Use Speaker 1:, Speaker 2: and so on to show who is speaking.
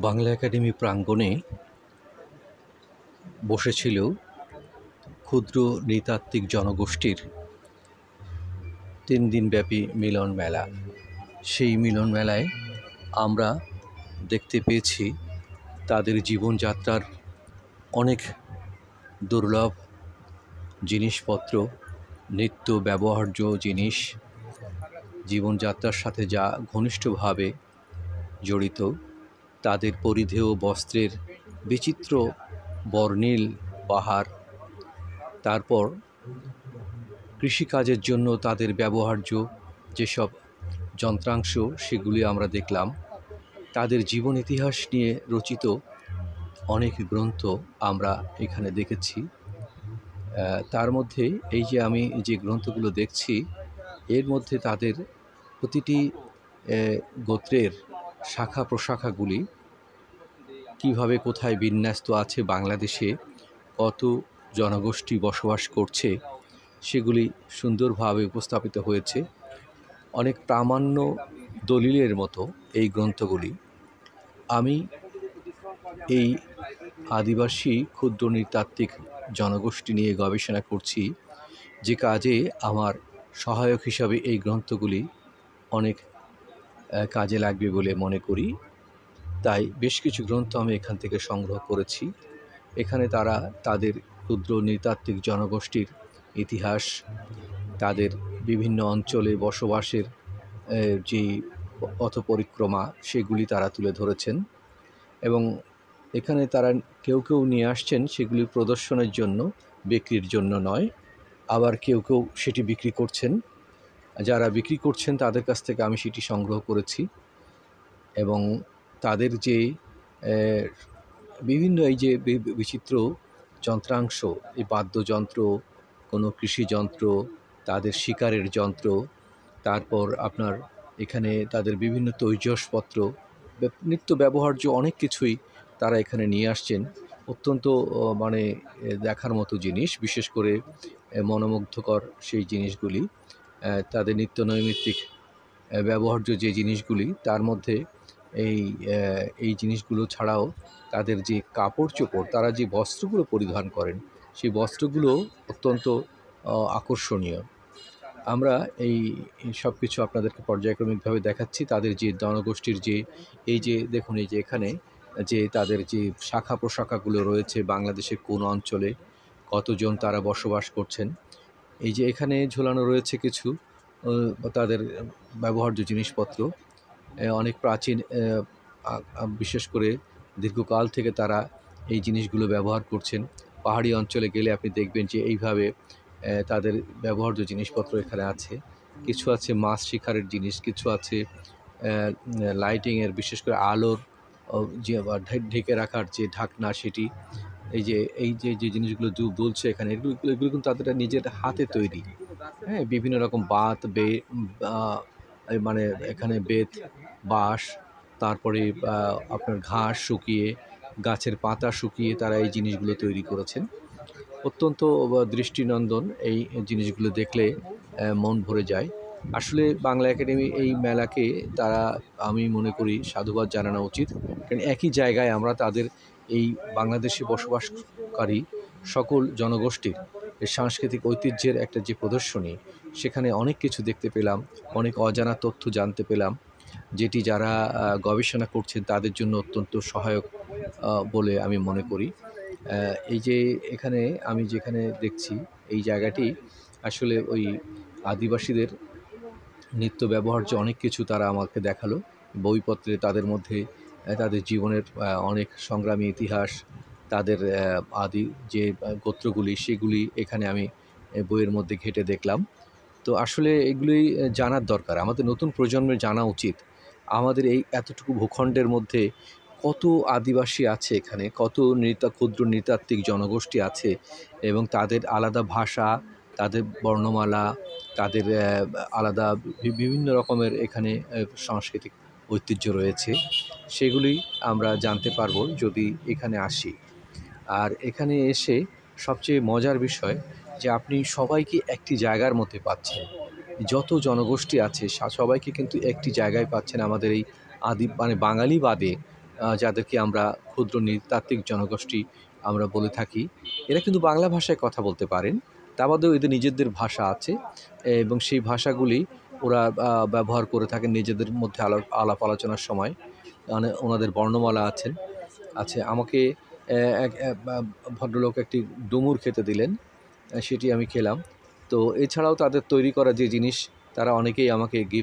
Speaker 1: Bangla academy প্রাঙ্গণে বসেছিল ক্ষুদ্র নৃতাত্ত্বিক জনগোষ্ঠীর 3 দিনব্যাপী মিলন মেলা। সেই মিলন মেলায় আমরা দেখতে পেয়েছি তাদের জীবনযাত্রার অনেক দুর্লভ জিনিসপত্র, নিত্য ব্যবহার্য জিনিস, জীবনযাত্রার সাথে যা ঘনিষ্ঠভাবে জড়িত, তাদের পরিধেয় বস্ত্রের বিচিত্র বর্ণিল বাহার, তারপর কৃষিকাজের জন্য তাদের ব্যবহার্য যেসব যন্ত্রাংশ সেগুলি আমরা দেখলাম। তাদের জীবন ইতিহাস নিয়ে রচিত অনেক গ্রন্থ আমরা এখানে দেখেছি। তার মধ্যে এই যে আমি যে গ্রন্থগুলো দেখছি, এর মধ্যে তাদের প্রতিটি গোত্রের শাখা প্রশাখাগুলি কিভাবে কোথায় বিন্যস্ত আছে, বাংলাদেশে কত জনগোষ্ঠী বসবাস করছে, সেগুলি সুন্দরভাবে উপস্থাপিত হয়েছে। অনেক প্রামাণ্য দলিলের মতো এই গ্রন্থগুলি। আমি এই আদিবাসী ক্ষুদ্র নৃতাত্ত্বিক জনগোষ্ঠী নিয়ে গবেষণা করছি, যে কাজে আমার সহায়ক হিসাবে এই গ্রন্থগুলি অনেক কাজে লাগবে বলে মনে করি। তাই বেশ কিছু গ্রন্থ আমি এখান থেকে সংগ্রহ করেছি। এখানে তারা তাদের ক্ষুদ্র নৃতাত্ত্বিক জনগোষ্ঠীর ইতিহাস, তাদের বিভিন্ন অঞ্চলে বসবাসের যে পথ পরিক্রমা, সেগুলি তারা তুলে ধরেছেন এবং এখানে তারা কেউ কেউ নিয়ে আসছেন সেগুলি প্রদর্শনের জন্য, বিক্রির জন্য নয়। আবার কেউ কেউ সেটি বিক্রি করছেন। যারা বিক্রি করছেন তাদের কাছ থেকে আমি সেটি সংগ্রহ করেছি এবং তাদের যে বিভিন্ন এই যে বিচিত্র যন্ত্রাংশ, এই বাদ্যযন্ত্র, কোনো কৃষিযন্ত্র, তাদের শিকারের যন্ত্র, তারপর আপনার এখানে তাদের বিভিন্ন তৈজসপত্র, নিত্য ব্যবহার্য অনেক কিছুই তারা এখানে নিয়ে আসছেন। অত্যন্ত মানে দেখার মতো জিনিস, বিশেষ করে মনোমুগ্ধকর সেই জিনিসগুলি। তাদের নিত্য নৈমিত্তিক ব্যবহার্য যে জিনিসগুলি, তার মধ্যে এই জিনিসগুলো ছাড়াও তাদের যে কাপড় চোপড়, তারা যে বস্ত্রগুলো পরিধান করেন, সেই বস্ত্রগুলো অত্যন্ত আকর্ষণীয়। আমরা এই সব কিছু আপনাদেরকে পর্যায়ক্রমিকভাবে দেখাচ্ছি। তাদের যে জনগোষ্ঠীর যে এই যে দেখুন, এই যে এখানে যে তাদের যে শাখা প্রশাখাগুলো রয়েছে, বাংলাদেশের কোন অঞ্চলে কতজন তারা বসবাস করছেন। এই যে এখানে ঝোলানো রয়েছে কিছু তাদের ব্যবহার্য জিনিসপত্র, অনেক প্রাচীন, বিশেষ করে দীর্ঘকাল থেকে তারা এই জিনিসগুলো ব্যবহার করছেন। পাহাড়ি অঞ্চলে গেলে আপনি দেখবেন যে এইভাবে তাদের ব্যবহার্য জিনিসপত্র এখানে আছে। কিছু আছে মাছ শিকারের জিনিস, কিছু আছে লাইটিংয়ের, বিশেষ করে আলোর যে ঢেকে রাখার যে ঢাকনা, সেটি। এই যে জিনিসগুলো দুলছে এখানে, এগুলো কিন্তু তাদের নিজের হাতে তৈরি। হ্যাঁ, বিভিন্ন রকম বাত মানে এখানে বেত, বাঁশ, তারপরে আপনার ঘাস শুকিয়ে, গাছের পাতা শুকিয়ে তারা এই জিনিসগুলো তৈরি করেছেন। অত্যন্ত দৃষ্টিনন্দন এই জিনিসগুলো দেখলে মন ভরে যায়। আসলে বাংলা একাডেমি এই মেলাকে তারা, আমি মনে করি, সাধুবাদ জানানো উচিত। কারণ একই জায়গায় আমরা তাদের এই বাংলাদেশে বসবাসকারী সকল জনগোষ্ঠীর সাংস্কৃতিক ঐতিহ্যের একটা যে প্রদর্শনী, সেখানে অনেক কিছু দেখতে পেলাম, অনেক অজানা তথ্য জানতে পেলাম, যেটি যারা গবেষণা করছেন তাদের জন্য অত্যন্ত সহায়ক বলে আমি মনে করি। এই যে এখানে আমি যেখানে দেখছি, এই জায়গাটি আসলে ওই আদিবাসীদের নিত্য ব্যবহার্য অনেক কিছু তারা আমাকে দেখালো। বইপত্রে তাদের মধ্যে তাদের জীবনের অনেক সংগ্রামী ইতিহাস, তাদের আদি যে গোত্রগুলি, সেগুলি এখানে আমি বইয়ের মধ্যে ঘেঁটে দেখলাম। তো আসলে এগুলি জানার দরকার, আমাদের নতুন প্রজন্মের জানা উচিত। আমাদের এই এতটুকু ভূখণ্ডের মধ্যে কত আদিবাসী আছে, এখানে কত ক্ষুদ্র নৃতাত্ত্বিক জনগোষ্ঠী আছে এবং তাদের আলাদা ভাষা, তাদের বর্ণমালা, তাদের আলাদা বিভিন্ন রকমের এখানে সাংস্কৃতিক ঐতিহ্য রয়েছে। সেগুলি আমরা জানতে পারবো যদি এখানে আসি। আর এখানে এসে সবচেয়ে মজার বিষয় যে আপনি সবাইকে একটি জায়গার মধ্যে পাচ্ছেন। যত জনগোষ্ঠী আছে সবাইকে কিন্তু একটি জায়গায় পাচ্ছেন। আমাদের এই মানে বাঙালি বাদে যাদেরকে আমরা ক্ষুদ্র নৃতাত্ত্বিক জনগোষ্ঠী আমরা বলে থাকি। এরা কিন্তু বাংলা ভাষায় কথা বলতে পারেন। তা বাদেও এদের নিজেদের ভাষা আছে এবং সেই ভাষাগুলি ওরা ব্যবহার করে থাকেন নিজেদের মধ্যে আলাপ আলোচনার সময়। ওনাদের বর্ণমালা আছে। আমাকে এক ভদ্রলোক একটি ডুমুর খেতে দিলেন, সেটি আমি খেলাম। তো এছাড়াও তাদের তৈরি করা যে জিনিস তারা অনেকেই আমাকে গিফট